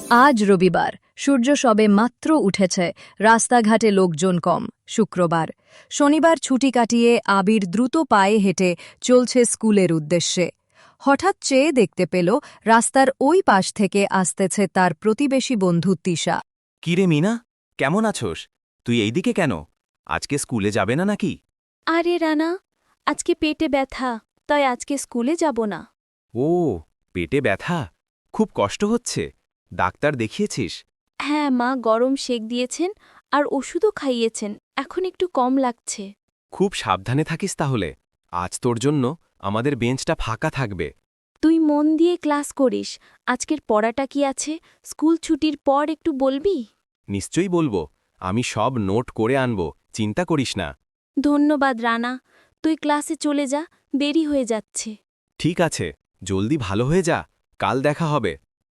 আজ রবিবার, সূর্য সবে মাত্র উঠেছে, রাস্তাঘাটে লোকজন কম। শুক্রবার, শনিবার ছুটি কাটিয়ে আবির দ্রুত পায়ে হেঁটে চলছে স্কুলের উদ্দেশ্যে। হঠাৎ চেয়ে দেখতে পেল রাস্তার ওই পাশ থেকে আসতেছে তার প্রতিবেশী বন্ধু তিশা। কিরে মিনা, কেমন আছোস? তুই এইদিকে কেন? আজকে স্কুলে যাবে না নাকি? আরে রানা, আজকে পেটে ব্যথা, তাই আজকে স্কুলে যাব না। ও, পেটে ব্যথা? খুব কষ্ট হচ্ছে। ডাক্তার দেখিয়েছিস? হ্যাঁ, মা গরম সেক দিয়েছেন আর ওষুধও খাইয়েছেন, এখন একটু কম লাগছে। খুব সাবধানে থাকিস তাহলে। আজ তোর জন্য আমাদের বেঞ্চটা ফাঁকা থাকবে। তুই মন দিয়ে ক্লাস করিস। আজকের পড়াটা কি আছে, স্কুল ছুটির পর একটু বলবি? নিশ্চয়ই বলবো। আমি সব নোট করে আনব, চিন্তা করিস না। ধন্যবাদ রানা, তুই ক্লাসে চলে যা, দেরি হয়ে যাচ্ছে। ঠিক আছে, জলদি ভালো হয়ে যা, কাল দেখা হবে।